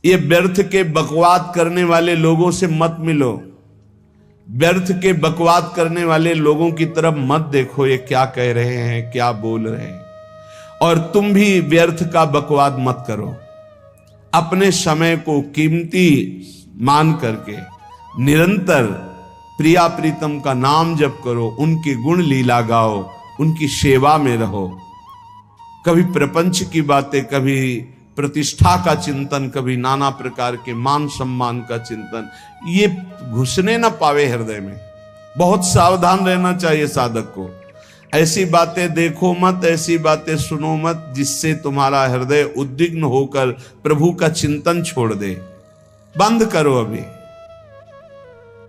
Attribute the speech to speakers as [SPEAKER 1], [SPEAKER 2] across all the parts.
[SPEAKER 1] ये व्यर्थ के बकवाद करने वाले लोगों से मत मिलो, व्यर्थ के बकवाद करने वाले लोगों की तरफ मत देखो, ये क्या कह रहे हैं, क्या बोल रहे हैं। और तुम भी व्यर्थ का बकवाद मत करो। अपने समय को कीमती मान करके निरंतर प्रिया प्रीतम का नाम जप करो, उनके गुण लीला गाओ, उनकी सेवा में रहो। कभी प्रपंच की बातें, कभी प्रतिष्ठा का चिंतन, कभी नाना प्रकार के मान सम्मान का चिंतन, ये घुसने ना पावे हृदय में। बहुत सावधान रहना चाहिए साधक को। ऐसी बातें देखो मत, ऐसी बातें सुनो मत जिससे तुम्हारा हृदय उद्विग्न होकर प्रभु का चिंतन छोड़ दे। बंद करो अभी।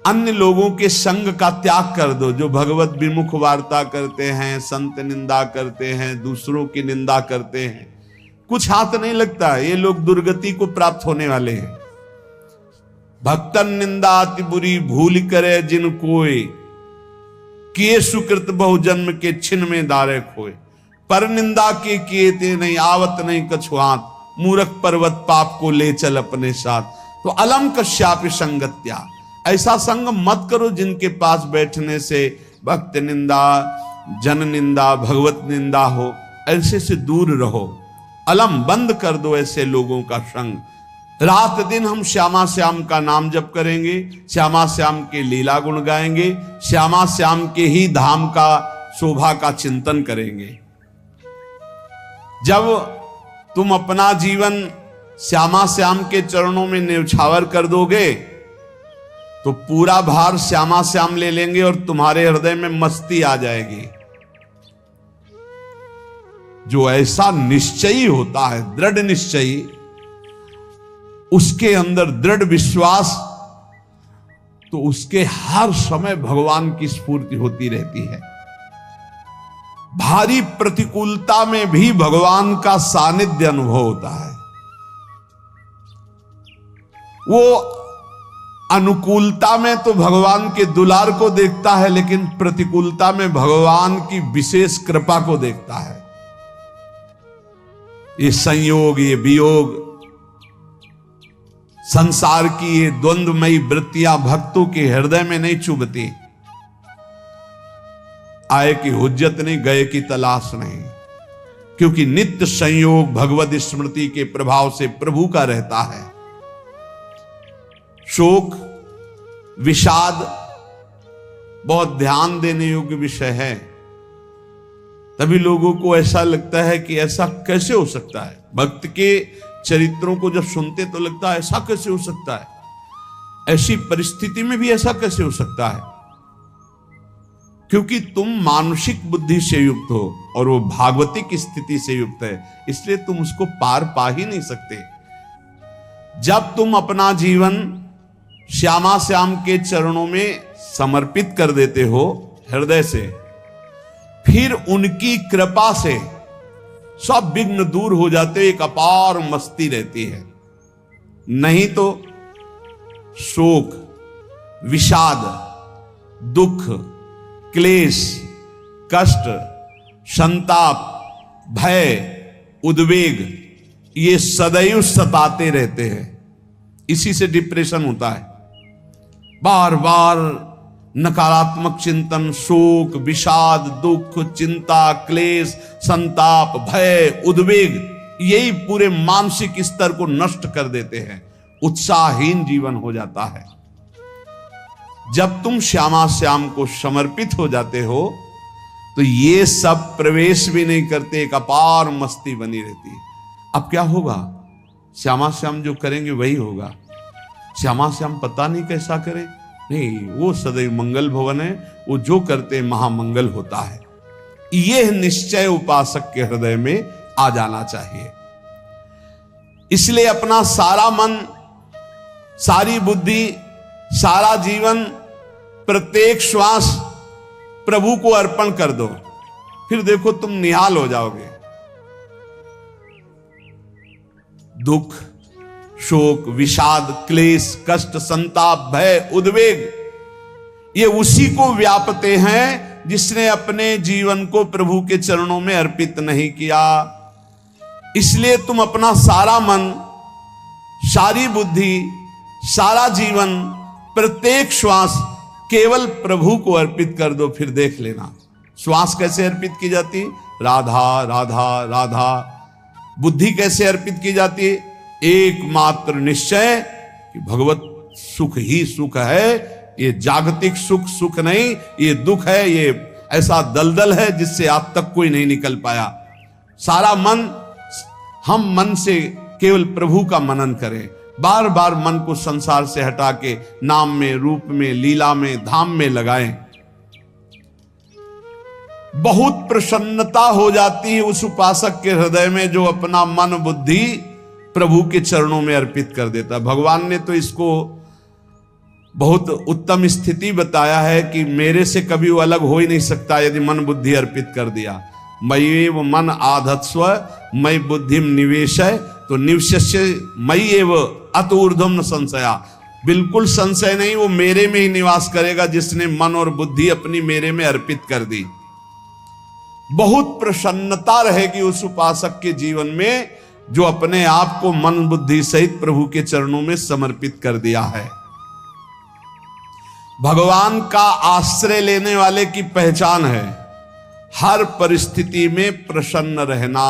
[SPEAKER 1] अन्य लोगों के संग का त्याग कर दो, जो भगवत विमुख वार्ता करते हैं, संत निंदा करते हैं, दूसरों की निंदा करते हैं। कुछ हाथ नहीं लगता, ये लोग दुर्गति को प्राप्त होने वाले हैं। भक्तन निंदा अति बुरी भूल करे जिन कोय, किए सुकृत बहु जन्म के छिन में दारे खोए। पर निंदा के किए ते नहीं, आवत नहीं कछु हाथ, मूर्ख पर्वत पाप को ले चल अपने साथ। तो अलम कश्यापि संगत्या, ऐसा संग मत करो जिनके पास बैठने से भक्त निंदा, जन निंदा, भगवत निंदा हो। ऐसे से दूर रहो। अलम बंद कर दो ऐसे लोगों का संग। रात दिन हम श्यामा श्याम का नाम जप करेंगे, श्यामा श्याम के लीला गुण गाएंगे, श्यामा श्याम के ही धाम का शोभा का चिंतन करेंगे। जब तुम अपना जीवन श्यामा श्याम के चरणों में न्यौछावर कर दोगे तो पूरा भार श्यामा श्याम ले लेंगे और तुम्हारे हृदय में मस्ती आ जाएगी। जो ऐसा निश्चयी होता है, दृढ़ निश्चयी, उसके अंदर दृढ़ विश्वास, तो उसके हर समय भगवान की स्फूर्ति होती रहती है। भारी प्रतिकूलता में भी भगवान का सानिध्य अनुभव होता है। वो अनुकूलता में तो भगवान के दुलार को देखता है, लेकिन प्रतिकूलता में भगवान की विशेष कृपा को देखता है। ये संयोग, ये वियोग, संसार की ये द्वंद्वमयी वृत्तियां भक्तों के हृदय में नहीं चुभती। आए की हुज्जत नहीं, गए की तलाश नहीं, क्योंकि नित्य संयोग भगवत स्मृति के प्रभाव से प्रभु का रहता है। शोक, विषाद बहुत ध्यान देने योग्य विषय है। तभी लोगों को ऐसा लगता है कि ऐसा कैसे हो सकता है। भक्त के चरित्रों को जब सुनते तो लगता है ऐसा कैसे हो सकता है, ऐसी परिस्थिति में भी ऐसा कैसे हो सकता है। क्योंकि तुम मानसिक बुद्धि से युक्त हो और वो भागवतिक स्थिति से युक्त है, इसलिए तुम उसको पार पा ही नहीं सकते। जब तुम अपना जीवन श्यामा श्याम के चरणों में समर्पित कर देते हो हृदय से, फिर उनकी कृपा से सब विघ्न दूर हो जाते, एक अपार मस्ती रहती है। नहीं तो शोक, विषाद, दुख, क्लेश, कष्ट, संताप, भय, उद्वेग, ये सदैव सताते रहते हैं। इसी से डिप्रेशन होता है। बार बार नकारात्मक चिंतन, शोक, विषाद, दुख, चिंता, क्लेश, संताप, भय, उद्वेग, यही पूरे मानसिक स्तर को नष्ट कर देते हैं। उत्साहहीन जीवन हो जाता है। जब तुम श्यामा श्याम को समर्पित हो जाते हो तो ये सब प्रवेश भी नहीं करते, एक अपार मस्ती बनी रहती है। अब क्या होगा? श्यामा श्याम जो करेंगे वही होगा। श्यामा श्याम पता नहीं कैसा करें, नहीं, वो सदैव मंगल भवन है, वो जो करते महामंगल होता है। यह निश्चय उपासक के हृदय में आ जाना चाहिए। इसलिए अपना सारा मन, सारी बुद्धि, सारा जीवन, प्रत्येक श्वास प्रभु को अर्पण कर दो। फिर देखो तुम निहाल हो जाओगे। दुख, शोक, विषाद, क्लेश, कष्ट, संताप, भय, उद्वेग, ये उसी को व्यापते हैं जिसने अपने जीवन को प्रभु के चरणों में अर्पित नहीं किया। इसलिए तुम अपना सारा मन, सारी बुद्धि, सारा जीवन, प्रत्येक श्वास केवल प्रभु को अर्पित कर दो, फिर देख लेना। श्वास कैसे अर्पित की जाती? राधा राधा राधा। बुद्धि कैसे अर्पित की जाती? एकमात्र निश्चय कि भगवत सुख ही सुख है, ये जागतिक सुख सुख नहीं, ये दुख है, ये ऐसा दलदल है जिससे आज तक कोई नहीं निकल पाया। सारा मन, हम मन से केवल प्रभु का मनन करें, बार बार मन को संसार से हटा के नाम में, रूप में, लीला में, धाम में लगाएं। बहुत प्रसन्नता हो जाती है उस उपासक के हृदय में जो अपना मन बुद्धि प्रभु के चरणों में अर्पित कर देता। भगवान ने तो इसको बहुत उत्तम स्थिति बताया है कि मेरे से कभी वो अलग हो ही नहीं सकता यदि मन बुद्धि अर्पित कर दिया। मय्येव मन आधत्स्व मयि बुद्धिम निवेशय, तो निवश्य मयि एव अत ऊर्ध्वं न संशया। बिल्कुल संशय नहीं, वो मेरे में ही निवास करेगा जिसने मन और बुद्धि अपनी मेरे में अर्पित कर दी। बहुत प्रसन्नता रहेगी उस उपासक के जीवन में जो अपने आप को मन बुद्धि सहित प्रभु के चरणों में समर्पित कर दिया है। भगवान का आश्रय लेने वाले की पहचान है हर परिस्थिति में प्रसन्न रहना।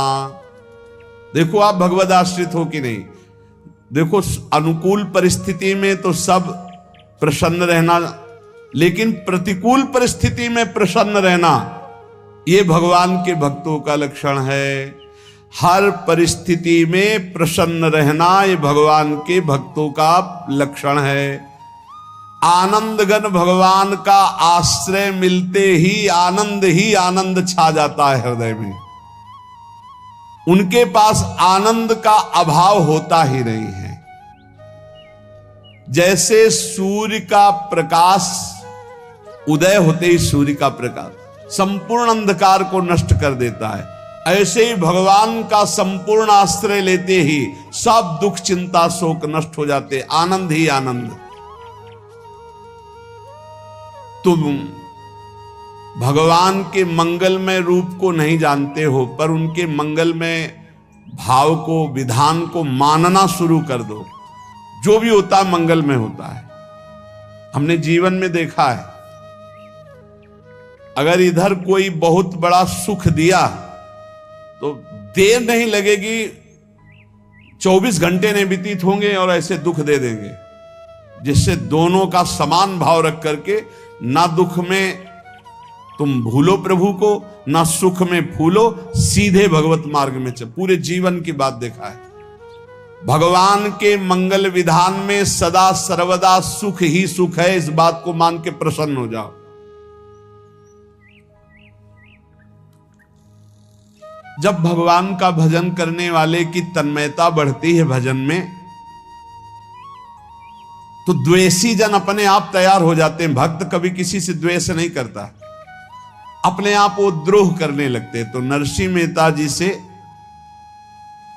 [SPEAKER 1] देखो आप भगवद आश्रित हो कि नहीं, देखो अनुकूल परिस्थिति में तो सब प्रसन्न रहना, लेकिन प्रतिकूल परिस्थिति में प्रसन्न रहना ये भगवान के भक्तों का लक्षण है। हर परिस्थिति में प्रसन्न रहना ये भगवान के भक्तों का लक्षण है। आनंदगन भगवान का आश्रय मिलते ही आनंद छा जाता है हृदय में। उनके पास आनंद का अभाव होता ही नहीं है। जैसे सूर्य का प्रकाश उदय होते ही सूर्य का प्रकाश संपूर्ण अंधकार को नष्ट कर देता है, ऐसे ही भगवान का संपूर्ण आश्रय लेते ही सब दुख चिंता शोक नष्ट हो जाते, आनंद ही आनंद। तुम भगवान के मंगलमय रूप को नहीं जानते हो, पर उनके मंगलमय भाव को, विधान को मानना शुरू कर दो। जो भी होता है मंगलमय होता है। हमने जीवन में देखा है, अगर इधर कोई बहुत बड़ा सुख दिया तो देर नहीं लगेगी, 24 घंटे नहीं व्यतीत होंगे और ऐसे दुख दे देंगे, जिससे दोनों का समान भाव रख करके ना दुख में तुम भूलो प्रभु को, ना सुख में फूलो, सीधे भगवत मार्ग में चल। पूरे जीवन की बात देखा है, भगवान के मंगल विधान में सदा सर्वदा सुख ही सुख है, इस बात को मान के प्रसन्न हो जाओ। जब भगवान का भजन करने वाले की तन्मयता बढ़ती है भजन में, तो द्वेषी जन अपने आप तैयार हो जाते हैं। भक्त कभी किसी से द्वेष नहीं करता, अपने आप वो द्रोह करने लगते हैं। तो नरसिंह मेहता जी से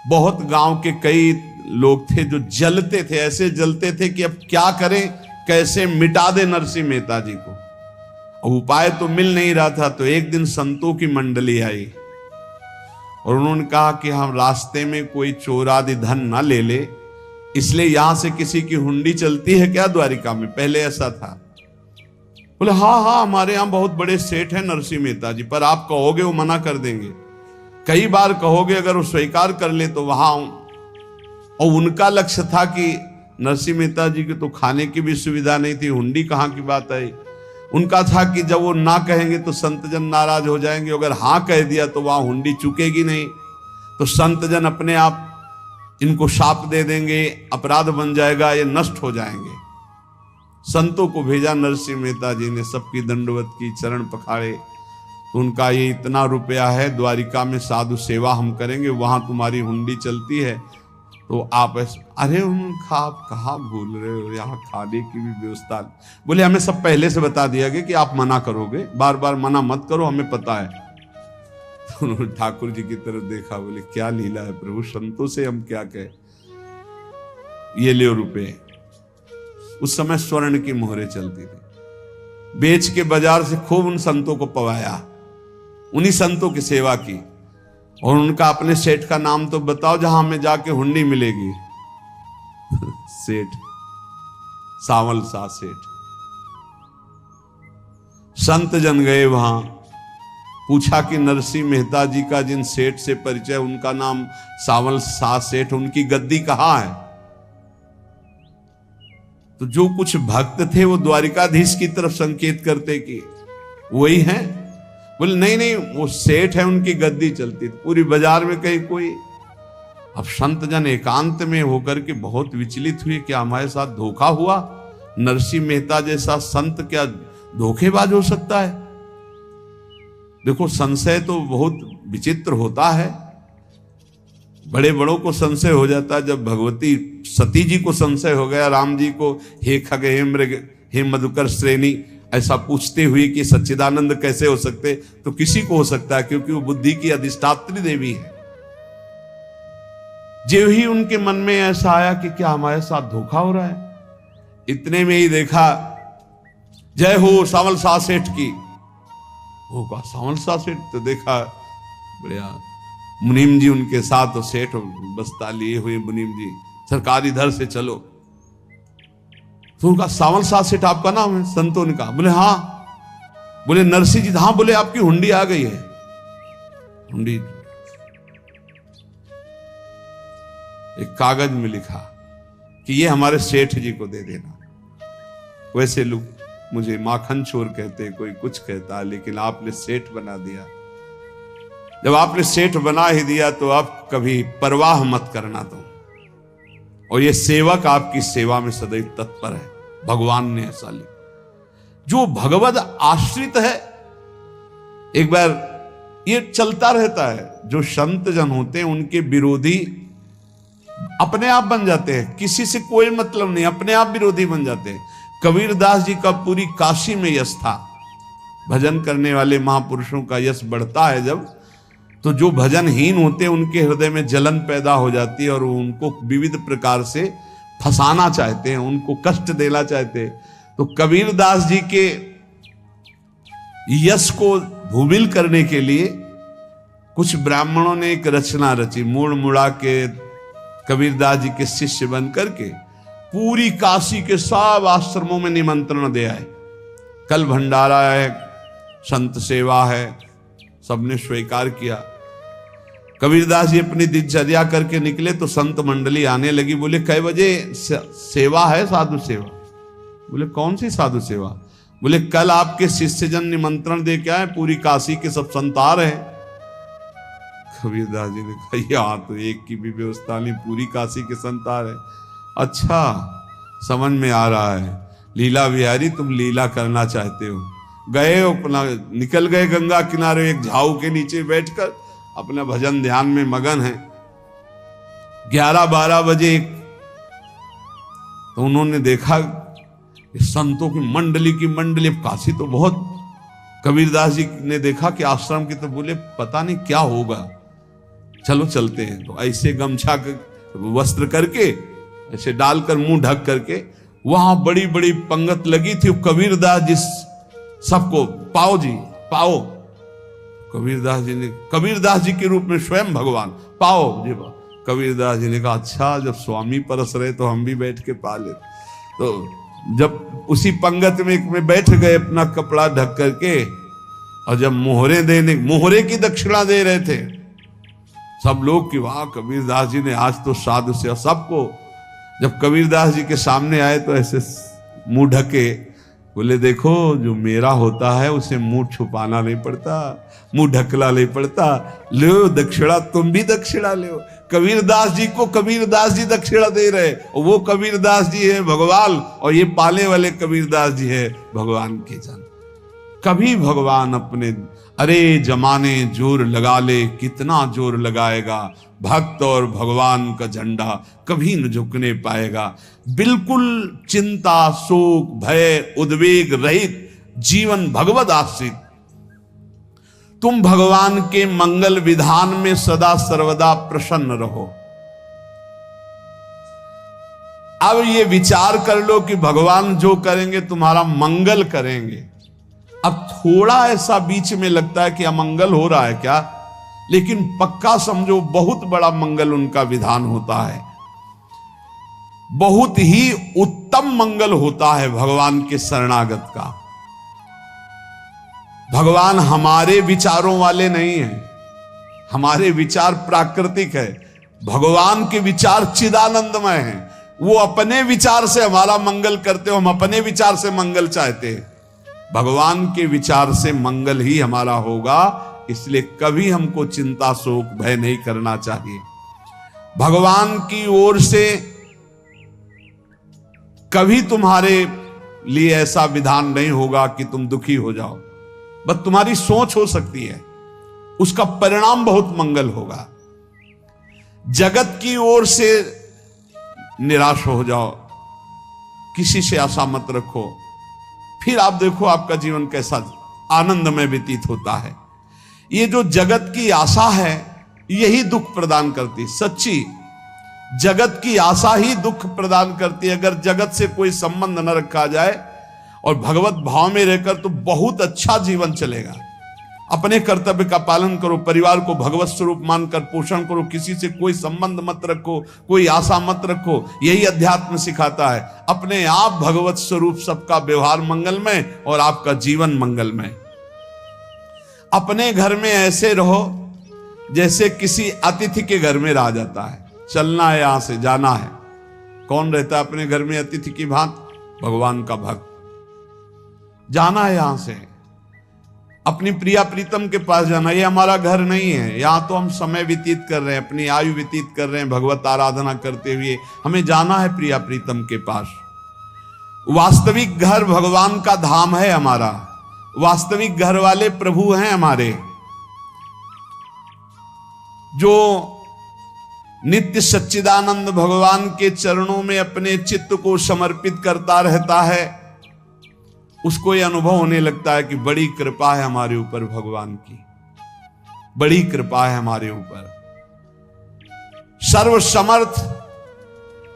[SPEAKER 1] बहुत गांव के कई लोग थे जो जलते थे, ऐसे जलते थे कि अब क्या करें, कैसे मिटा दे नरसिंह मेहता जी को। अब उपाय तो मिल नहीं रहा था। तो एक दिन संतों की मंडली आई और उन्होंने कहा कि हम रास्ते में कोई चोर आदि धन ना ले ले, इसलिए यहां से किसी की हुंडी चलती है क्या द्वारिका में? पहले ऐसा था। बोले हाँ, हमारे यहां बहुत बड़े सेठ हैं नरसिंह मेहता जी, पर आप कहोगे वो मना कर देंगे। कई बार कहोगे, अगर वो स्वीकार कर ले तो वहां। और उनका लक्ष्य था कि नरसिंह मेहता जी की तो खाने की भी सुविधा नहीं थी, हुंडी कहाँ की बात आई। उनका था कि जब वो ना कहेंगे तो संत जन नाराज हो जाएंगे, अगर हाँ कह दिया तो वहां हुंडी चुकेगी नहीं, तो संत जन अपने आप इनको शाप दे देंगे, अपराध बन जाएगा, ये नष्ट हो जाएंगे। संतों को भेजा नरसिंह मेहता जी ने, सबकी दंडवत की, चरण पखाड़े। तो उनका ये इतना रुपया है, द्वारिका में साधु सेवा हम करेंगे, वहां तुम्हारी हुंडी चलती है, तो आप अरे उनका आप कहाँ भूल रहे हो, यहाँ खाने की भी व्यवस्था। बोले हमें सब पहले से बता दिया गया कि आप मना करोगे, बार बार मना मत करो, हमें पता है। तो उन्होंने ठाकुर जी की तरफ देखा, बोले क्या लीला है प्रभु, संतों से हम क्या कहें, ये ले रुपए। उस समय स्वर्ण की मोहरें चलती थी, बेच के बाजार से खूब उन संतों को पवाया, उन्हीं संतों की सेवा की। और उनका अपने सेठ का नाम तो बताओ जहां हमें जाके हुंडी मिलेगी। सेठ, सावल सा सेठ। संत जन गए वहां, पूछा कि नरसिंह मेहता जी का जिन सेठ से परिचय, उनका नाम सावल सा सेठ, उनकी गद्दी कहां है? तो जो कुछ भक्त थे वो द्वारिकाधीश की तरफ संकेत करते कि वही हैं। बोले नहीं नहीं, वो सेठ है, उनकी गद्दी चलती। पूरी बाजार में कहीं कोई। अब संत जन एकांत में होकर के बहुत विचलित हुए, क्या हमारे साथ धोखा हुआ? नरसिंह मेहता जैसा संत क्या धोखेबाज हो सकता है? देखो, संशय तो बहुत विचित्र होता है। बड़े बड़ों को संशय हो जाता है। जब भगवती सती जी को संशय हो गया, राम जी को हे खग हे मृग हे मधुकर श्रेणी ऐसा पूछते हुए कि सच्चिदानंद कैसे हो सकते, तो किसी को हो सकता है, क्योंकि वो बुद्धि की अधिष्ठात्री देवी है। जो ही उनके मन में ऐसा आया कि क्या हमारे साथ धोखा हो रहा है, इतने में ही देखा जय हो सावल सा सेठ की। होगा सावल सा सेठ, तो देखा बढ़िया मुनीम जी उनके साथ, और सेठ बस्ता लिए हुए मुनीम जी, सरकार इधर से चलो। तो उनका सावल सा सेठ आपका नाम है? संतों ने कहा। बोले हाँ। बोले नरसिंह जी? हाँ। बोले आपकी हुंडी आ गई है। हुंडी एक कागज में लिखा कि ये हमारे सेठ जी को दे देना। वैसे लोग मुझे माखन चोर कहते, कोई कुछ कहता, लेकिन आपने सेठ बना दिया। जब आपने सेठ बना ही दिया तो आप कभी परवाह मत करना दो। और ये सेवक आपकी सेवा में सदैव तत्पर है। भगवान ने ऐसा लिखा। जो भगवद आश्रित है, एक बार ये चलता रहता है, जो संत जन होते हैं उनके विरोधी अपने आप बन जाते हैं। किसी से कोई मतलब नहीं, अपने आप विरोधी बन जाते हैं। कबीरदास जी का पूरी काशी में यश था। भजन करने वाले महापुरुषों का यश बढ़ता है जब, तो जो भजनहीन होते हैं उनके हृदय में जलन पैदा हो जाती है, और वो उनको विविध प्रकार से फंसाना चाहते हैं, उनको कष्ट देना चाहते हैं। तो कबीरदास जी के यश को भूमिल करने के लिए कुछ ब्राह्मणों ने एक रचना रची। मुड़ मुड़ा के कबीरदास जी के शिष्य बन करके पूरी काशी के सब आश्रमों में निमंत्रण दे आए। कल भंडारा है, संत सेवा है, सबने स्वीकार किया। कबीरदास जी अपनी दिनचर्या करके निकले तो संत मंडली आने लगी। बोले कै बजे सेवा है? साधु सेवा। बोले कौन सी साधु सेवा? बोले कल आपके शिष्यजन निमंत्रण दे के आए, पूरी काशी के सब संत आ रहे हैं। कबीरदास जी ने कहा यहाँ तो एक की भी व्यवस्था नहीं, पूरी काशी के संत आ रहे। अच्छा, समझ में आ रहा है, लीला बिहारी तुम लीला करना चाहते हो। गए अपना निकल गए गंगा किनारे, एक झाऊ के नीचे बैठकर अपना भजन ध्यान में मगन है। 11-12 बजे तो उन्होंने देखा संतों की मंडली, काशी तो बहुत। कबीरदास जी ने देखा कि आश्रम की, तो बोले पता नहीं क्या होगा, चलो चलते हैं। तो ऐसे गमछा वस्त्र करके ऐसे डालकर मुंह ढक करके, वहां बड़ी बड़ी पंगत लगी थी। कबीरदास जी सबको पाओ जी पाओ। कबीरदास जी के रूप में स्वयं भगवान पाओ जी पाओ। कबीरदास जी ने कहा अच्छा, जब स्वामी परस रहे तो हम भी बैठ के पा ले। तो जब उसी पंगत में बैठ गए अपना कपड़ा ढक करके, और जब मोहरे की दक्षिणा दे रहे थे सब लोग कि वाह कबीरदास जी ने आज तो साधु से। सबको जब कबीरदास जी के सामने आए तो ऐसे मुंह ढके, बोले देखो जो मेरा होता है उसे मुंह छुपाना नहीं पड़ता, मुंह ढकला नहीं पड़ता। लो दक्षिणा, तुम भी दक्षिणा लो। कबीरदास जी को कबीरदास जी दक्षिणा दे रहे, और वो कबीरदास जी है भगवान, और ये पाले वाले कबीरदास जी है भगवान के जन। कभी भगवान अपने, अरे जमाने जोर लगा ले, कितना जोर लगाएगा, भक्त और भगवान का झंडा कभी न झुकने पाएगा। बिल्कुल चिंता, शोक, भय, उद्वेग रहित जीवन भगवत आश्रित। तुम भगवान के मंगल विधान में सदा सर्वदा प्रसन्न रहो। अब ये विचार कर लो कि भगवान जो करेंगे तुम्हारा मंगल करेंगे। अब थोड़ा ऐसा बीच में लगता है कि अमंगल हो रहा है क्या, लेकिन पक्का समझो बहुत बड़ा मंगल उनका विधान होता है। बहुत ही उत्तम मंगल होता है भगवान के शरणागत का। भगवान हमारे विचारों वाले नहीं हैं, हमारे विचार प्राकृतिक है, भगवान के विचार चिदानंदमय हैं। वो अपने विचार से हमारा मंगल करते हो, हम अपने विचार से मंगल चाहते हैं। भगवान के विचार से मंगल ही हमारा होगा, इसलिए कभी हमको चिंता शोक भय नहीं करना चाहिए। भगवान की ओर से कभी तुम्हारे लिए ऐसा विधान नहीं होगा कि तुम दुखी हो जाओ, बस तुम्हारी सोच हो सकती है, उसका परिणाम बहुत मंगल होगा। जगत की ओर से निराश हो जाओ, किसी से आशा मत रखो, फिर आप देखो आपका जीवन कैसा आनंदमय व्यतीत होता है। ये जो जगत की आशा है यही दुख प्रदान करती, सच्ची जगत की आशा ही दुख प्रदान करती है। अगर जगत से कोई संबंध न रखा जाए और भगवत भाव में रहकर तो बहुत अच्छा जीवन चलेगा। अपने कर्तव्य का पालन करो, परिवार को भगवत स्वरूप मानकर पोषण करो, किसी से कोई संबंध मत रखो, कोई आशा मत रखो, यही अध्यात्म सिखाता है। अपने आप भगवत स्वरूप, सबका व्यवहार मंगलमय और आपका जीवन मंगलमय। अपने घर में ऐसे रहो जैसे किसी अतिथि के घर में रह जाता है, चलना है यहां से जाना है। कौन रहता है अपने घर में अतिथि की भांति? भगवान का भक्त। जाना है यहां से, अपनी प्रिया प्रीतम के पास जाना। ये हमारा घर नहीं है, यहां तो हम समय व्यतीत कर रहे हैं, अपनी आयु व्यतीत कर रहे हैं भगवत आराधना करते हुए। हमें जाना है प्रिया प्रीतम के पास। वास्तविक घर भगवान का धाम है हमारा, वास्तविक घर वाले प्रभु हैं हमारे। जो नित्य सच्चिदानंद भगवान के चरणों में अपने चित्त को समर्पित करता रहता है, उसको यह अनुभव होने लगता है कि बड़ी कृपा है हमारे ऊपर, भगवान की बड़ी कृपा है हमारे ऊपर। सर्वसमर्थ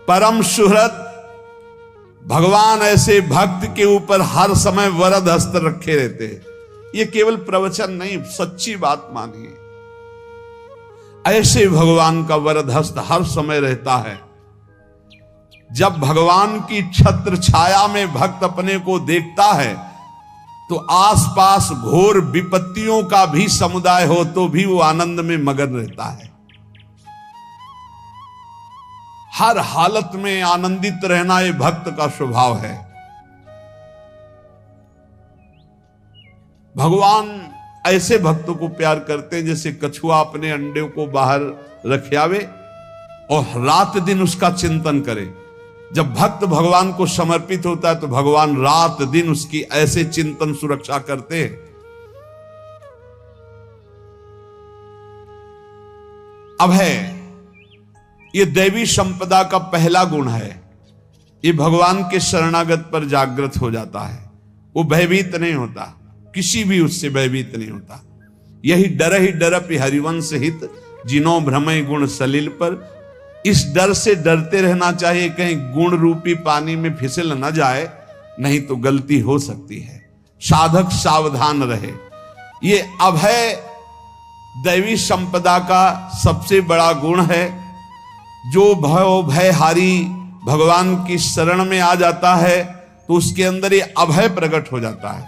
[SPEAKER 1] परम सुहृद भगवान ऐसे भक्त के ऊपर हर समय वरद हस्त रखे रहते हैं। ये केवल प्रवचन नहीं, सच्ची बात मानिए। ऐसे भगवान का वरद हस्त हर समय रहता है। जब भगवान की छत्र छाया में भक्त अपने को देखता है तो आसपास घोर विपत्तियों का भी समुदाय हो तो भी वो आनंद में मगन रहता है। हर हालत में आनंदित रहना ये भक्त का स्वभाव है। भगवान ऐसे भक्तों को प्यार करते हैं जैसे कछुआ अपने अंडे को बाहर रख आवे और रात दिन उसका चिंतन करे। जब भक्त भगवान को समर्पित होता है तो भगवान रात दिन उसकी ऐसे चिंतन सुरक्षा करते हैं। अभय, ये दैवी संपदा का पहला गुण है। ये भगवान के शरणागत पर जागृत हो जाता है, वो भयभीत नहीं होता, किसी भी उससे भयभीत नहीं होता। यही डरपि हरिवंश हित, जिनो भ्रमय गुण सलिल पर। इस डर से डरते रहना चाहिए कहीं गुण रूपी पानी में फिसल न जाए, नहीं तो गलती हो सकती है। साधक सावधान रहे। ये अभय दैवी संपदा का सबसे बड़ा गुण है। जो भयहारी भगवान की शरण में आ जाता है तो उसके अंदर ये अभय प्रकट हो जाता है।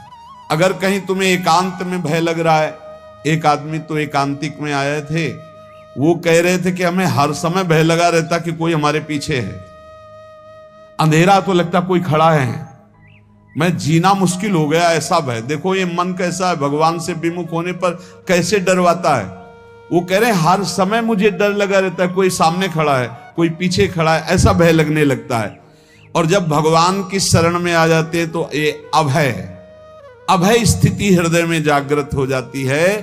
[SPEAKER 1] अगर कहीं तुम्हें एकांत में भय लग रहा है, एक आदमी तो एकांतिक में आए थे, वो कह रहे थे कि हमें हर समय भय लगा रहता कि कोई हमारे पीछे है, अंधेरा तो लगता कोई खड़ा है, मैं जीना मुश्किल हो गया, ऐसा भय। देखो ये मन कैसा है, भगवान से विमुख होने पर कैसे डरवाता है। वो कह रहे हैं हर समय मुझे डर लगा रहता है, कोई सामने खड़ा है, कोई पीछे खड़ा है, ऐसा भय लगने लगता है। और जब भगवान की शरण में आ जाते हैं तो ये अभय स्थिति हृदय में जागृत हो जाती है।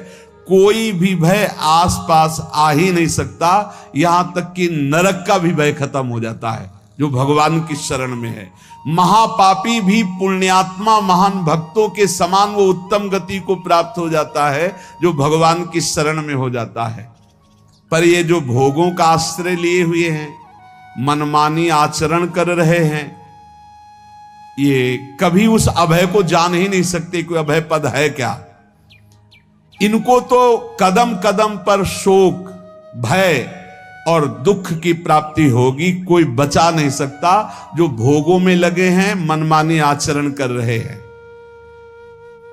[SPEAKER 1] कोई भी भय आसपास आ ही नहीं सकता, यहां तक कि नरक का भी भय खत्म हो जाता है जो भगवान की शरण में है। महापापी भी पुण्यात्मा महान भक्तों के समान वो उत्तम गति को प्राप्त हो जाता है जो भगवान की शरण में हो जाता है। पर ये जो भोगों का आश्रय लिए हुए हैं, मनमानी आचरण कर रहे हैं, ये कभी उस अभय को जान ही नहीं सकते कोई अभय पद है क्या। इनको तो कदम कदम पर शोक, भय, और दुख की प्राप्ति होगी। कोई बचा नहीं सकता जो भोगों में लगे हैं, मनमानी आचरण कर रहे हैं।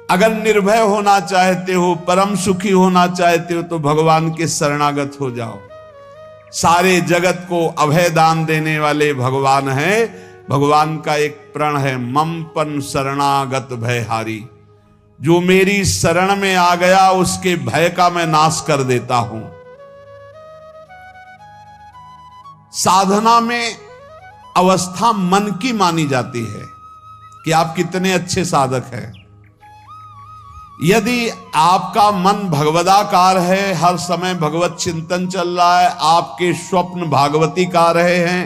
[SPEAKER 1] अगर निर्भय होना चाहते हो, परम सुखी होना चाहते हो, तो भगवान के शरणागत हो जाओ। सारे जगत को अभय दान देने वाले भगवान हैं। भगवान का एक प्रण है, ममपन शरणागत भयहारी। जो मेरी शरण में आ गया उसके भय का मैं नाश कर देता हूं। साधना में अवस्था मन की मानी जाती है कि आप कितने अच्छे साधक हैं। यदि आपका मन भगवदाकार है, हर समय भगवत चिंतन चल रहा है, आपके स्वप्न भागवती का रहे हैं,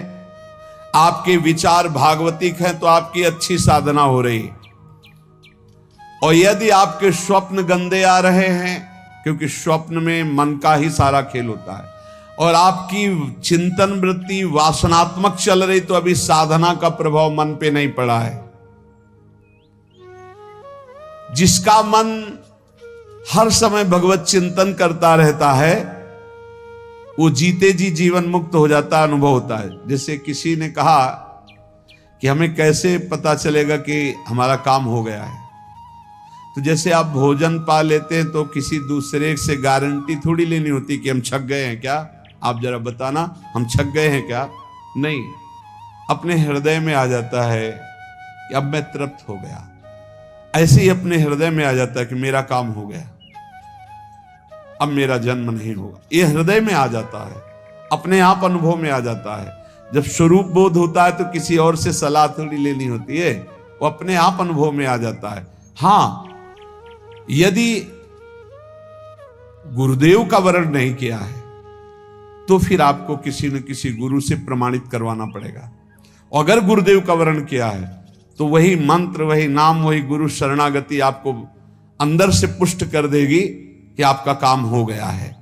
[SPEAKER 1] आपके विचार भागवतिक हैं, तो आपकी अच्छी साधना हो रही। और यदि आपके स्वप्न गंदे आ रहे हैं, क्योंकि स्वप्न में मन का ही सारा खेल होता है, और आपकी चिंतन वृत्ति वासनात्मक चल रही, तो अभी साधना का प्रभाव मन पे नहीं पड़ा है। जिसका मन हर समय भगवत चिंतन करता रहता है, वो जीते जी जीवन मुक्त हो जाता, अनुभव होता है। जैसे किसी ने कहा कि हमें कैसे पता चलेगा कि हमारा काम हो गया है, तो जैसे आप भोजन पा लेते हैं तो किसी दूसरे से गारंटी थोड़ी लेनी होती कि हम छक गए हैं क्या, आप जरा बताना हम छक गए हैं क्या। नहीं, अपने हृदय में आ जाता है कि अब मैं तृप्त हो गया। ऐसे ही अपने हृदय में आ जाता है कि मेरा काम हो गया, अब मेरा जन्म नहीं होगा। ये हृदय में आ जाता है, अपने आप अनुभव में आ जाता है। जब स्वरूप बोध होता है तो किसी और से सलाह थोड़ी लेनी होती है, वो अपने आप अनुभव में आ जाता है। हाँ, यदि गुरुदेव का वर्ण नहीं किया है तो फिर आपको किसी न किसी गुरु से प्रमाणित करवाना पड़ेगा। और अगर गुरुदेव का वर्ण किया है तो वही मंत्र, वही नाम, वही गुरु शरणागति आपको अंदर से पुष्ट कर देगी कि आपका काम हो गया है।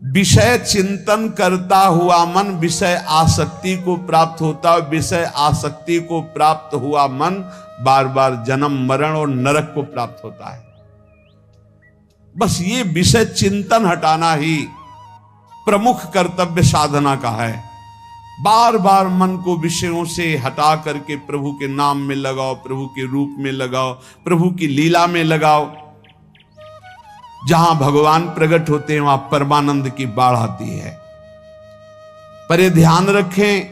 [SPEAKER 1] विषय चिंतन करता हुआ मन विषय आसक्ति को प्राप्त होता है। विषय आसक्ति को प्राप्त हुआ मन बार बार जन्म मरण और नरक को प्राप्त होता है। बस ये विषय चिंतन हटाना ही प्रमुख कर्तव्य साधना का है। बार बार मन को विषयों से हटा करके प्रभु के नाम में लगाओ, प्रभु के रूप में लगाओ, प्रभु की लीला में लगाओ। जहां भगवान प्रकट होते हैं वहां परमानंद की बाढ़ आती है। पर ये ध्यान रखें,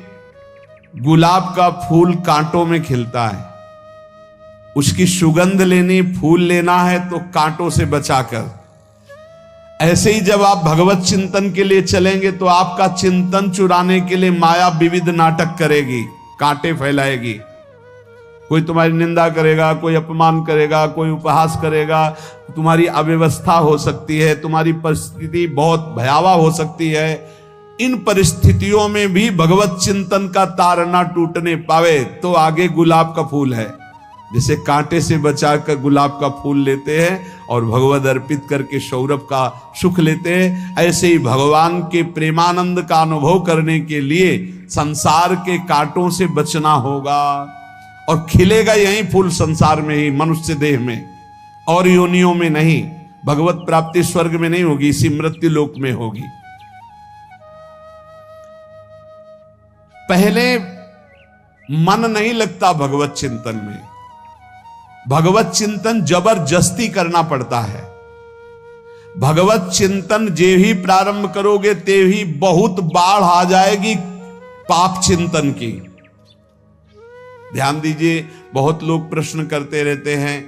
[SPEAKER 1] गुलाब का फूल कांटों में खिलता है, उसकी सुगंध लेनी, फूल लेना है तो कांटों से बचाकर। ऐसे ही जब आप भगवत चिंतन के लिए चलेंगे तो आपका चिंतन चुराने के लिए माया विविध नाटक करेगी, कांटे फैलाएगी। कोई तुम्हारी निंदा करेगा, कोई अपमान करेगा, कोई उपहास करेगा, तुम्हारी अव्यवस्था हो सकती है, तुम्हारी परिस्थिति बहुत भयावह हो सकती है। इन परिस्थितियों में भी भगवत चिंतन का तार ना टूटने पावे तो आगे गुलाब का फूल है। जिसे कांटे से बचाकर गुलाब का फूल लेते हैं और भगवद अर्पित करके सौरभ का सुख लेते हैं, ऐसे ही भगवान के प्रेमानंद का अनुभव करने के लिए संसार के कांटों से बचना होगा। और खिलेगा यही फूल संसार में ही, मनुष्य देह में, और योनियों में नहीं। भगवत प्राप्ति स्वर्ग में नहीं होगी, इसी मृत्यु लोक में होगी। पहले मन नहीं लगता भगवत चिंतन में, भगवत चिंतन जबरदस्ती करना पड़ता है। भगवत चिंतन जे ही प्रारंभ करोगे ते ही बहुत बाढ़ आ जाएगी पाप चिंतन की। ध्यान दीजिए, बहुत लोग प्रश्न करते रहते हैं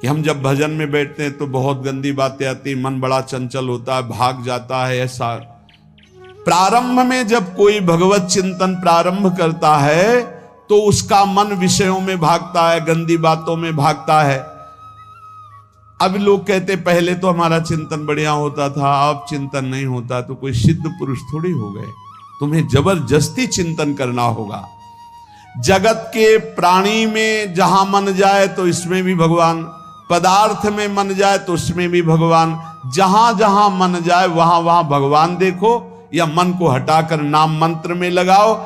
[SPEAKER 1] कि हम जब भजन में बैठते हैं तो बहुत गंदी बातें आती, मन बड़ा चंचल होता है, भाग जाता है। ऐसा प्रारंभ में जब कोई भगवत चिंतन प्रारंभ करता है तो उसका मन विषयों में भागता है, गंदी बातों में भागता है। अब लोग कहते पहले तो हमारा चिंतन बढ़िया होता था, अब चिंतन नहीं होता। तो कोई सिद्ध पुरुष थोड़ी हो गए, तुम्हें जबरदस्ती चिंतन करना होगा। जगत के प्राणी में जहां मन जाए तो इसमें भी भगवान, पदार्थ में मन जाए तो उसमें भी भगवान। जहां जहां मन जाए वहां वहां भगवान देखो, या मन को हटाकर नाम मंत्र में लगाओ।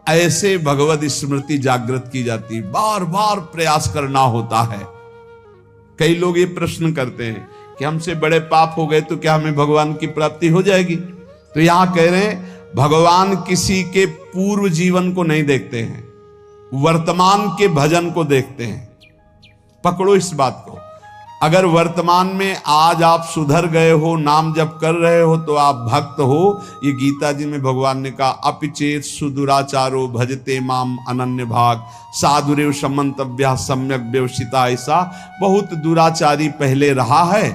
[SPEAKER 1] ऐसे भगवत स्मृति जागृत की जाती है। बार बार प्रयास करना होता है। कई लोग ये प्रश्न करते हैं कि हमसे बड़े पाप हो गए तो क्या हमें भगवान की प्राप्ति हो जाएगी? तो यहां कह रहे हैं भगवान किसी के पूर्व जीवन को नहीं देखते हैं, वर्तमान के भजन को देखते हैं। पकड़ो इस बात को। अगर वर्तमान में आज आप सुधर गए हो, नाम जप कर रहे हो, तो आप भक्त हो। ये गीता जी में भगवान ने कहा, अपिचेत सुदुराचारो भजते माम अनन्य भाग साधुरेव समन्तव्या सम्यक व्यवसिता। ऐसा बहुत दुराचारी पहले रहा है,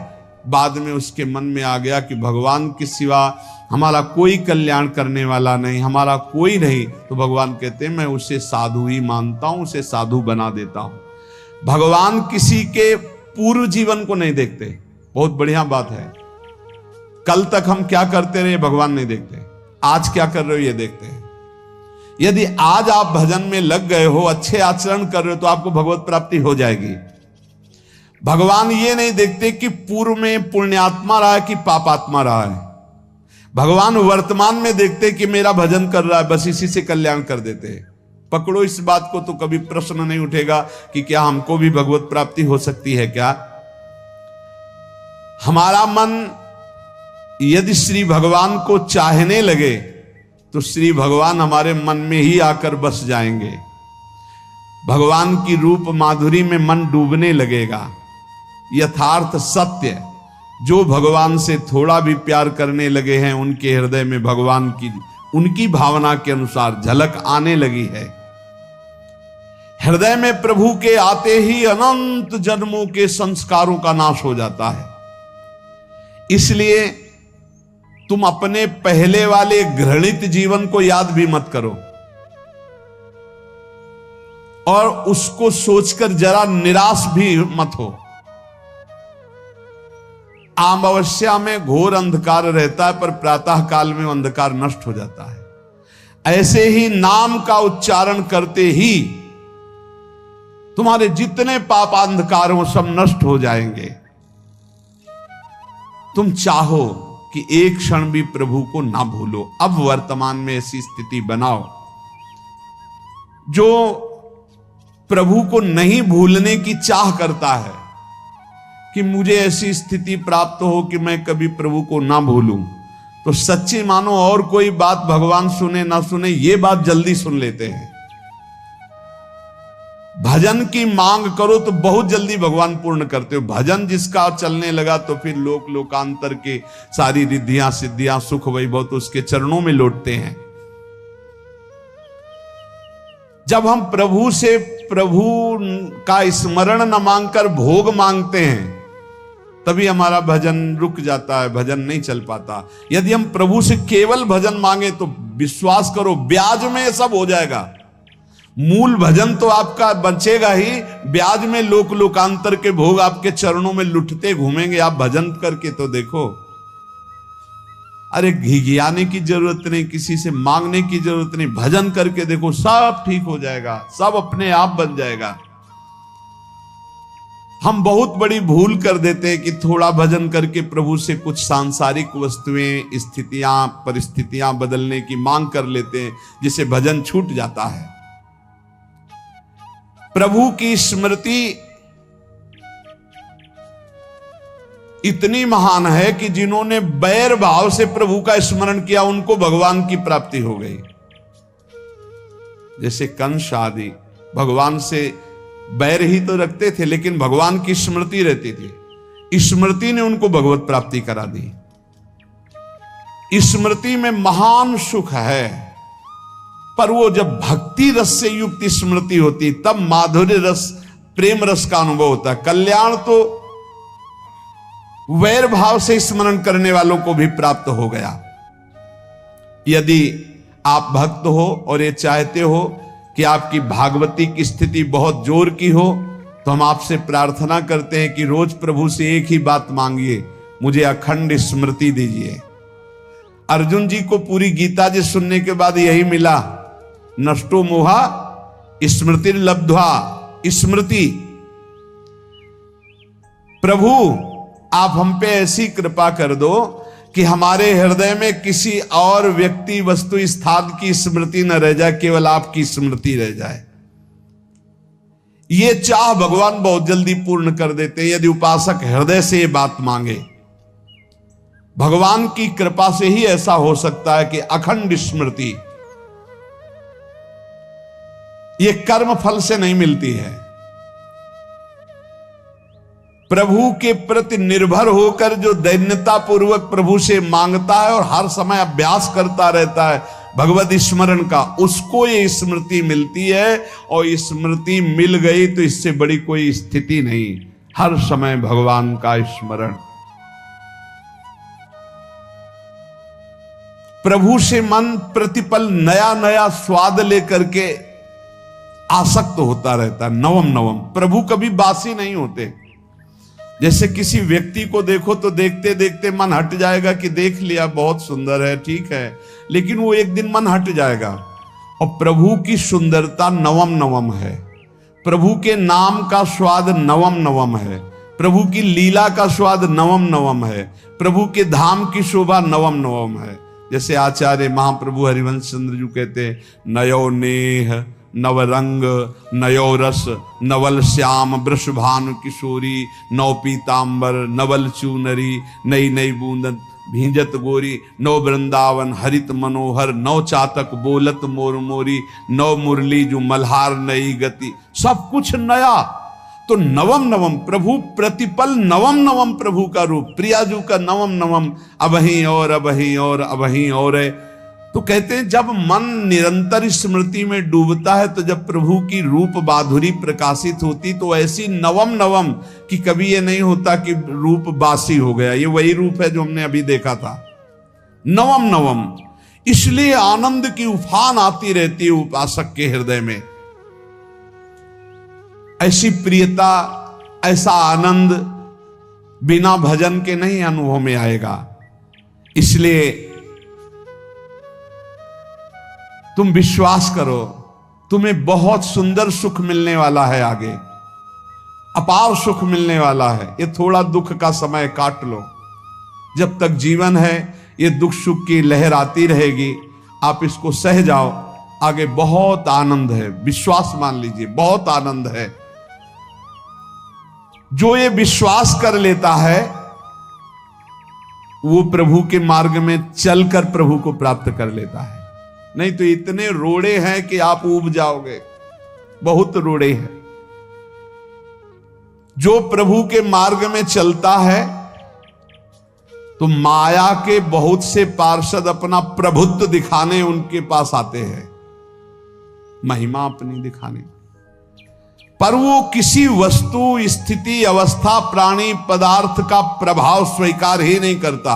[SPEAKER 1] बाद में उसके मन में आ गया कि भगवान के सिवा हमारा कोई कल्याण करने वाला नहीं, हमारा कोई नहीं, तो भगवान कहते हैं मैं उसे साधु ही मानता हूं, उसे साधु बना देता हूं। भगवान किसी के पूर्व जीवन को नहीं देखते। बहुत बढ़िया बात है। कल तक हम क्या करते रहे भगवान नहीं देखते, आज क्या कर रहे हो ये देखते हैं। यदि आज आप भजन में लग गए हो, अच्छे आचरण कर रहे हो, तो आपको भगवत प्राप्ति हो जाएगी। भगवान ये नहीं देखते कि पूर्व में पुण्यात्मा रहा है कि पापात्मा रहा है। भगवान वर्तमान में देखते कि मेरा भजन कर रहा है, बस इसी से कल्याण कर देते हैं। पकड़ो इस बात को, तो कभी प्रश्न नहीं उठेगा कि क्या हमको भी भगवत प्राप्ति हो सकती है क्या। हमारा मन यदि श्री भगवान को चाहने लगे तो श्री भगवान हमारे मन में ही आकर बस जाएंगे। भगवान की रूप माधुरी में मन डूबने लगेगा। यथार्थ सत्य, जो भगवान से थोड़ा भी प्यार करने लगे हैं, उनके हृदय में भगवान की उनकी भावना के अनुसार झलक आने लगी है। हृदय में प्रभु के आते ही अनंत जन्मों के संस्कारों का नाश हो जाता है। इसलिए तुम अपने पहले वाले घृणित जीवन को याद भी मत करो और उसको सोचकर जरा निराश भी मत हो। अमावस्या में घोर अंधकार रहता है, पर प्रातः काल में अंधकार नष्ट हो जाता है। ऐसे ही नाम का उच्चारण करते ही तुम्हारे जितने पाप अंधकार हो सब नष्ट हो जाएंगे। तुम चाहो कि एक क्षण भी प्रभु को ना भूलो। अब वर्तमान में ऐसी स्थिति बनाओ। जो प्रभु को नहीं भूलने की चाह करता है कि मुझे ऐसी स्थिति प्राप्त हो कि मैं कभी प्रभु को ना भूलूं, तो सच्ची मानो और कोई बात भगवान सुने ना सुने, ये बात जल्दी सुन लेते हैं। भजन की मांग करो तो बहुत जल्दी भगवान पूर्ण करते हो। भजन जिसका चलने लगा तो फिर लोकांतर के सारी रिद्धियां सिद्धियां सुख वैभव तो उसके चरणों में लौटते हैं। जब हम प्रभु से प्रभु का स्मरण न मांगकर भोग मांगते हैं, तभी हमारा भजन रुक जाता है, भजन नहीं चल पाता। यदि हम प्रभु से केवल भजन मांगे तो विश्वास करो ब्याज में सब हो जाएगा। मूल भजन तो आपका बचेगा ही, ब्याज में लोकांतर के भोग आपके चरणों में लुटते घूमेंगे। आप भजन करके तो देखो। अरे घिघियाने की जरूरत नहीं, किसी से मांगने की जरूरत नहीं, भजन करके देखो, सब ठीक हो जाएगा, सब अपने आप बन जाएगा। हम बहुत बड़ी भूल कर देते हैं कि थोड़ा भजन करके प्रभु से कुछ सांसारिक वस्तुएं, स्थितियां, परिस्थितियां बदलने की मांग कर लेते हैं, जिससे भजन छूट जाता है। प्रभु की स्मृति इतनी महान है कि जिन्होंने बैर भाव से प्रभु का स्मरण किया उनको भगवान की प्राप्ति हो गई। जैसे कंस आदि भगवान से बैर ही तो रखते थे, लेकिन भगवान की स्मृति रहती थी। स्मृति ने उनको भगवत प्राप्ति करा दी। स्मृति में महान सुख है, पर वो जब भक्ति रस से युक्त स्मृति होती तब माधुर्य रस, प्रेम रस का अनुभव होता है। कल्याण तो वैर भाव से स्मरण करने वालों को भी प्राप्त हो गया। यदि आप भक्त हो और ये चाहते हो कि आपकी भागवती की स्थिति बहुत जोर की हो, तो हम आपसे प्रार्थना करते हैं कि रोज प्रभु से एक ही बात मांगिए, मुझे अखंड स्मृति दीजिए। अर्जुन जी को पूरी गीता जी सुनने के बाद यही मिला, नष्टो मोहा स्मृति लब्ध्वा। स्मृति, प्रभु आप हम पे ऐसी कृपा कर दो कि हमारे हृदय में किसी और व्यक्ति, वस्तु, स्थान की स्मृति न रह जाए, केवल आपकी स्मृति रह जाए। ये चाह भगवान बहुत जल्दी पूर्ण कर देते हैं यदि उपासक हृदय से ये बात मांगे। भगवान की कृपा से ही ऐसा हो सकता है कि अखंड स्मृति ये कर्म फल से नहीं मिलती है। प्रभु के प्रति निर्भर होकर जो दैन्यता पूर्वक प्रभु से मांगता है और हर समय अभ्यास करता रहता है भगवत स्मरण का, उसको ये स्मृति मिलती है। और स्मृति मिल गई तो इससे बड़ी कोई स्थिति नहीं, हर समय भगवान का स्मरण। प्रभु से मन प्रतिपल नया नया स्वाद लेकर के आसक्त होता रहता है, नवम नवम। प्रभु कभी बासी नहीं होते। जैसे किसी व्यक्ति को देखो तो देखते देखते मन हट जाएगा कि देख लिया, बहुत सुंदर है, ठीक है, लेकिन वो एक दिन मन हट जाएगा। और प्रभु की सुंदरता नवम नवम है, प्रभु के नाम का स्वाद नवम नवम है, प्रभु की लीला का स्वाद नवम नवम है, प्रभु के धाम की शोभा नवम नवम है। जैसे आचार्य महाप्रभु हरिवंश चंद्र जी कहते, नयो नेह नवरंग नयो रस नवल श्याम वृषभानु किशोरी, नव पीतांबर नवल चूनरी, नई नई बूंदन भींजत गोरी, नौ वृंदावन हरित मनोहर, नौ चातक बोलत मोर मोरी, नौ मुरली जो मल्हार नई गति, सब कुछ नया। तो नवम नवम प्रभु प्रतिपल नवम नवम प्रभु का रूप, प्रियाजू का नवम नवम, अबहीं और अबहीं और अबहीं और है। तो कहते हैं जब मन निरंतर स्मृति में डूबता है तो जब प्रभु की रूप माधुरी प्रकाशित होती तो ऐसी नवम नवम कि कभी ये नहीं होता कि रूप बासी हो गया। ये वही रूप है जो हमने अभी देखा था, नवम नवम। इसलिए आनंद की उफान आती रहती है उपासक के हृदय में। ऐसी प्रियता, ऐसा आनंद बिना भजन के नहीं अनुभव में आएगा। इसलिए तुम विश्वास करो, तुम्हें बहुत सुंदर सुख मिलने वाला है, आगे अपार सुख मिलने वाला है। ये थोड़ा दुख का समय काट लो, जब तक जीवन है ये दुख सुख की लहर आती रहेगी, आप इसको सह जाओ, आगे बहुत आनंद है, विश्वास मान लीजिए, बहुत आनंद है। जो ये विश्वास कर लेता है वो प्रभु के मार्ग में चलकर प्रभु को प्राप्त कर लेता है। नहीं तो इतने रोड़े हैं कि आप ऊब जाओगे, बहुत रोड़े हैं। जो प्रभु के मार्ग में चलता है तो माया के बहुत से पार्षद अपना प्रभुत्व दिखाने उनके पास आते हैं, महिमा अपनी दिखाने, पर वो किसी वस्तु, स्थिति, अवस्था, प्राणी, पदार्थ का प्रभाव स्वीकार ही नहीं करता,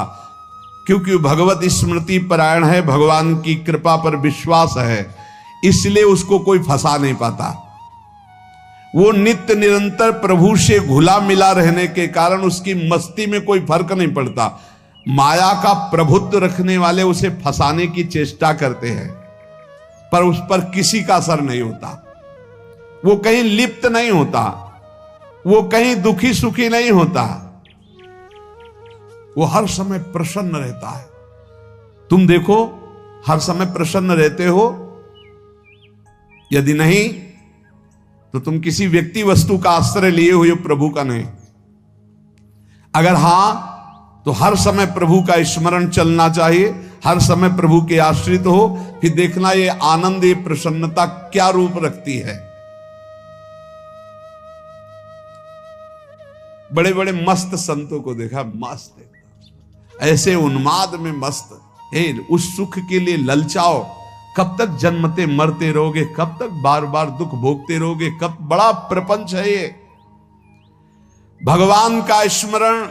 [SPEAKER 1] क्योंकि भगवत स्मृति परायण है, भगवान की कृपा पर विश्वास है, इसलिए उसको कोई फंसा नहीं पाता। वो नित्य निरंतर प्रभु से घुला मिला रहने के कारण उसकी मस्ती में कोई फर्क नहीं पड़ता। माया का प्रभुत्व रखने वाले उसे फंसाने की चेष्टा करते हैं, पर उस पर किसी का असर नहीं होता। वो कहीं लिप्त नहीं होता, वो कहीं दुखी सुखी नहीं होता, वो हर समय प्रसन्न रहता है। तुम देखो, हर समय प्रसन्न रहते हो? यदि नहीं तो तुम किसी व्यक्ति वस्तु का आश्रय लिए हुए, प्रभु का नहीं। अगर हां तो हर समय प्रभु का स्मरण चलना चाहिए, हर समय प्रभु के आश्रित हो, फिर देखना ये आनंद, ये प्रसन्नता क्या रूप रखती है। बड़े बड़े मस्त संतों को देखा, मस्त ऐसे उन्माद में मस्त, हे उस सुख के लिए ललचाओ, कब तक जन्मते मरते रहोगे, कब तक बार बार दुख भोगते रहोगे, कब, बड़ा प्रपंच है ये। भगवान का स्मरण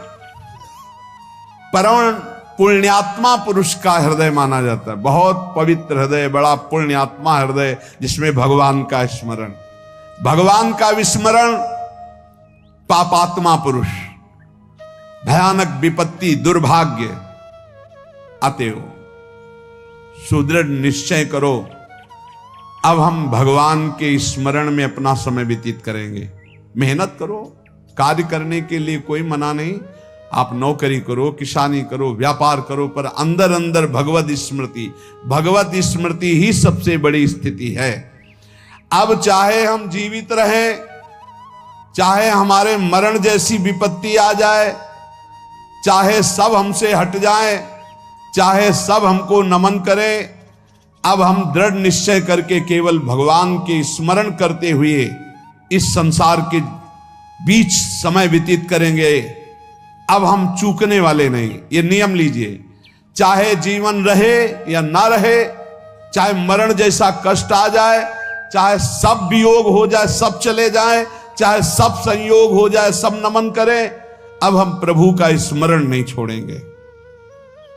[SPEAKER 1] परम पुण्यात्मा पुरुष का हृदय माना जाता है, बहुत पवित्र हृदय, बड़ा पुण्यात्मा हृदय जिसमें भगवान का स्मरण। भगवान का विस्मरण पापात्मा पुरुष, भयानक विपत्ति, दुर्भाग्य आते हो। सुदृढ़ निश्चय करो, अब हम भगवान के स्मरण में अपना समय व्यतीत करेंगे। मेहनत करो, कार्य करने के लिए कोई मना नहीं, आप नौकरी करो, किसानी करो, व्यापार करो, पर अंदर अंदर भगवत स्मृति, भगवत स्मृति ही सबसे बड़ी स्थिति है। अब चाहे हम जीवित रहें, चाहे हमारे मरण जैसी विपत्ति आ जाए, चाहे सब हमसे हट जाए, चाहे सब हमको नमन करें, अब हम दृढ़ निश्चय करके केवल भगवान के स्मरण करते हुए इस संसार के बीच समय व्यतीत करेंगे। अब हम चूकने वाले नहीं। ये नियम लीजिए, चाहे जीवन रहे या ना रहे, चाहे मरण जैसा कष्ट आ जाए, चाहे सब वियोग हो जाए, सब चले जाए, चाहे सब संयोग हो जाए, सब नमन करें, अब हम प्रभु का स्मरण नहीं छोड़ेंगे।